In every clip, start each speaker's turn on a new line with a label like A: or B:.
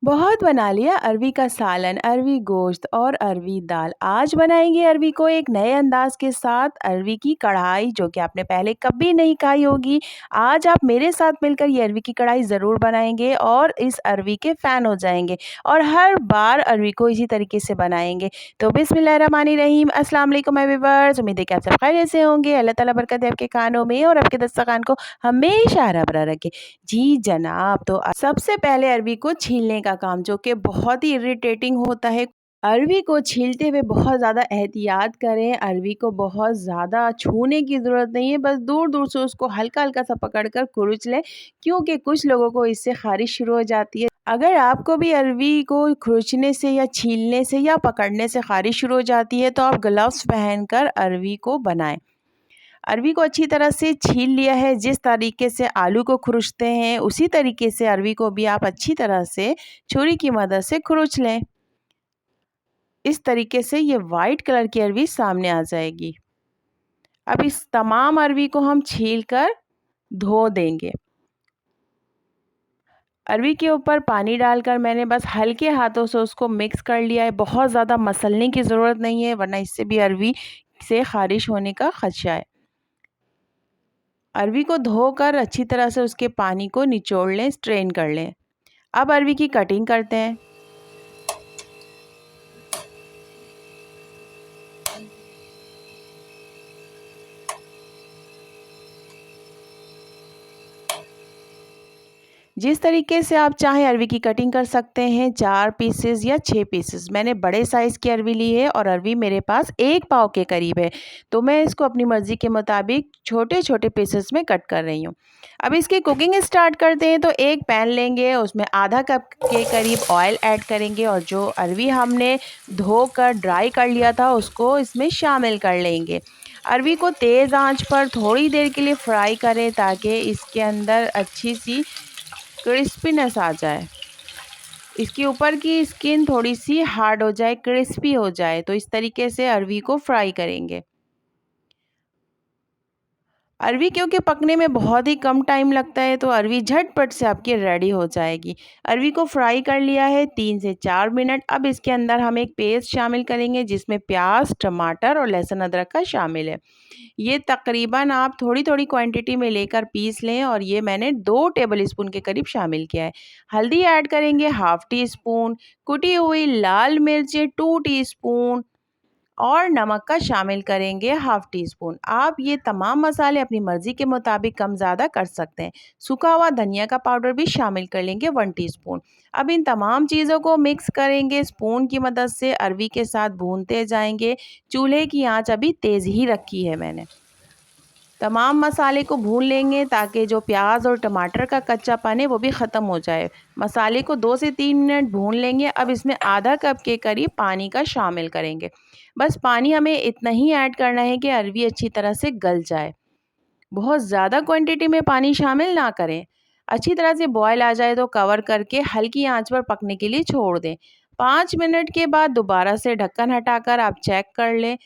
A: बहुत बना लिया अरवी का सालन, अरवी गोश्त और अरवी दाल। आज बनाएंगे अरवी को एक नए अंदाज के साथ, अरवी की कढ़ाई जो कि आपने पहले कभी नहीं खाई होगी। आज आप मेरे साथ मिलकर ये अरवी की कढ़ाई ज़रूर बनाएंगे और इस अरवी के फ़ैन हो जाएंगे और हर बार अरवी को इसी तरीके से बनाएंगे। तो बिस्मिल्लाहिर्रहमानिर्रहीम, अस्सलाम वालेकुम एवरीवन। उम्मीद है कि आप सब खैरियत से होंगे। अल्लाह ताला बरकत दे आपके खानों में और आपके दस्तरखान को हमेशा हरा भरा रखे। जी जनाब, तो सबसे पहले अरवी को छीलने का काम जो कि बहुत ही इरिटेटिंग होता है। अरवी को छीलते हुए बहुत ज़्यादा एहतियात करें। अरवी को बहुत ज़्यादा छूने की ज़रूरत नहीं है, बस दूर-दूर से उसको हल्का-हल्का सा पकड़कर कुरुच लें, क्योंकि कुछ लोगों को इससे ख़ारिश शुरू हो जाती है। अगर आपको भी अरवी को खुरचने से या छीलने से या पकड़ने से ख़ारिश शुरू हो जाती है, तो आप ग्लव्स पहनकर अरवी को बनाएँ। अरवी को अच्छी तरह से छील लिया है। जिस तरीके से आलू को खुरचते हैं उसी तरीके से अरवी को भी आप अच्छी तरह से छुरी की मदद से खुरच लें। इस तरीके से ये वाइट कलर की अरवी सामने आ जाएगी। अब इस तमाम अरवी को हम छील कर धो देंगे। अरवी के ऊपर पानी डालकर मैंने बस हल्के हाथों से उसको मिक्स कर लिया है। बहुत ज़्यादा मसलने की ज़रूरत नहीं है, वरना इससे भी अरवी से ख़ारिश होने का ख़दशा है। अरवी को धोकर अच्छी तरह से उसके पानी को निचोड़ लें, स्ट्रेन कर लें। अब अरवी की कटिंग करते हैं। जिस तरीके से आप चाहें अरवी की कटिंग कर सकते हैं, 4 पीसेस या 6 पीसेस। मैंने बड़े साइज़ की अरवी ली है और अरवी मेरे पास 1 पाव के करीब है, तो मैं इसको अपनी मर्ज़ी के मुताबिक छोटे-छोटे पीसेस में कट कर रही हूँ। अब इसकी कुकिंग स्टार्ट करते हैं। तो एक पैन लेंगे, उसमें आधा कप के करीब ऑयल ऐड करेंगे और जो अरवी हमने धोकर ड्राई कर लिया था उसको इसमें शामिल कर लेंगे। अरवी को तेज़ आंच पर थोड़ी देर के लिए फ्राई करें ताकि इसके अंदर अच्छी सी क्रिस्पीनेस आ जाए, इसके ऊपर की स्किन थोड़ी सी हार्ड हो जाए, क्रिस्पी हो जाए। तो इस तरीके से अरवी को फ्राई करेंगे। अरवी क्योंकि पकने में बहुत ही कम टाइम लगता है, तो अरवी झटपट से आपकी रेडी हो जाएगी। अरवी को फ्राई कर लिया है 3 से 4 मिनट। अब इसके अंदर हम एक पेस्ट शामिल करेंगे जिसमें प्याज, टमाटर और लहसुन अदरक का शामिल है। ये तकरीबन आप थोड़ी-थोड़ी क्वांटिटी में लेकर पीस लें और ये मैंने 2 टेबल स्पून के करीब शामिल किया है। हल्दी ऐड करेंगे हाफ़ टी स्पून, कुटी हुई लाल मिर्चें 2 टीस्पून और नमक का शामिल करेंगे हाफ़ टी स्पून। आप ये तमाम मसाले अपनी मर्ज़ी के मुताबिक कम ज़्यादा कर सकते हैं। सूखा हुआ धनिया का पाउडर भी शामिल कर लेंगे 1 टीस्पून। अब इन तमाम चीज़ों को मिक्स करेंगे, स्पून की मदद से अरवी के साथ भूनते जाएंगे। चूल्हे की आंच अभी तेज़ ही रखी है मैंने। तमाम मसाले को भून लेंगे ताकि जो प्याज और टमाटर का कच्चापन है वो भी ख़त्म हो जाए। मसाले को 2 से 3 मिनट भून लेंगे। अब इसमें आधा कप के करीब पानी का शामिल करेंगे। बस पानी हमें इतना ही ऐड करना है कि अरवी अच्छी तरह से गल जाए। बहुत ज़्यादा क्वांटिटी में पानी शामिल ना करें। अच्छी तरह से बॉयल आ जाए तो कवर करके हल्की आंच पर पकने के लिए छोड़ दें। 5 मिनट के बाद दोबारा से ढक्कन हटाकर आप चेक कर लें।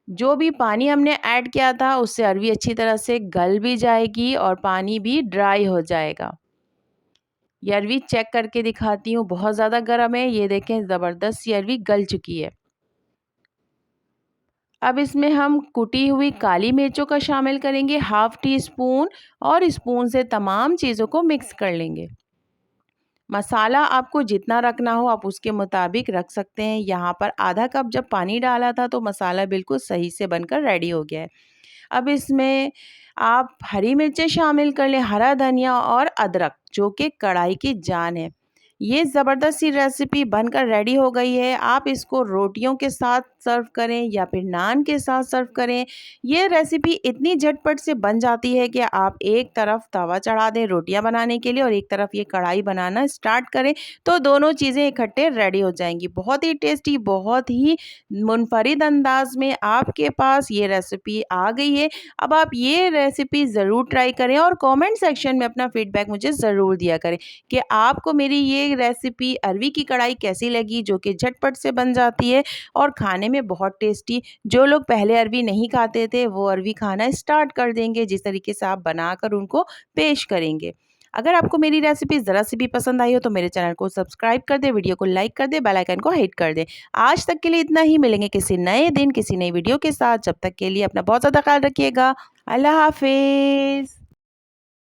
A: जो भी पानी हमने ऐड किया था उससे अरवी अच्छी तरह से गल भी जाएगी और पानी भी ड्राई हो जाएगा। ये अरवी चेक करके दिखाती हूँ, बहुत ज़्यादा गर्म है। ये देखें, ज़बरदस्त ये अरवी गल चुकी है। अब इसमें हम कुटी हुई काली मिर्चों का शामिल करेंगे हाफ़ टी स्पून और स्पून से तमाम चीज़ों को मिक्स कर लेंगे। मसाला आपको जितना रखना हो आप उसके मुताबिक रख सकते हैं। यहाँ पर आधा कप जब पानी डाला था तो मसाला बिल्कुल सही से बनकर रेडी हो गया है। अब इसमें आप हरी मिर्चें शामिल कर लें, हरा धनिया और अदरक जो कि कढ़ाई की जान है। ये ज़बरदस्त सी रेसिपी बनकर रेडी हो गई है। आप इसको रोटियों के साथ सर्व करें या फिर नान के साथ सर्व करें। ये रेसिपी इतनी झटपट से बन जाती है कि आप एक तरफ तवा चढ़ा दें रोटियां बनाने के लिए और एक तरफ ये कढ़ाई बनाना स्टार्ट करें, तो दोनों चीज़ें इकट्ठे रेडी हो जाएंगी। बहुत ही टेस्टी, बहुत ही मुनफरिद अंदाज में आपके पास ये रेसिपी आ गई है। अब आप ये रेसिपी ज़रूर ट्राई करें और कमेंट सेक्शन में अपना फीडबैक मुझे ज़रूर दिया करें कि आपको मेरी ये रेसिपी अरवी की कढ़ाई कैसी लगी, जो कि झटपट से बन जाती है और खाने में बहुत टेस्टी। जो लोग पहले अरवी नहीं खाते थे वो अरवी खाना स्टार्ट कर देंगे जिस तरीके से आप बनाकर उनको पेश करेंगे। अगर आपको मेरी रेसिपी ज़रा सी भी पसंद आई हो तो मेरे चैनल को सब्सक्राइब कर दे, वीडियो को लाइक कर दे, बेल आइकन को हिट कर दे। आज तक के लिए इतना ही, मिलेंगे किसी नए दिन किसी नई वीडियो के साथ। जब तक के लिए अपना बहुत ज़्यादा ख्याल रखिएगा। अल्लाह हाफ़िज़।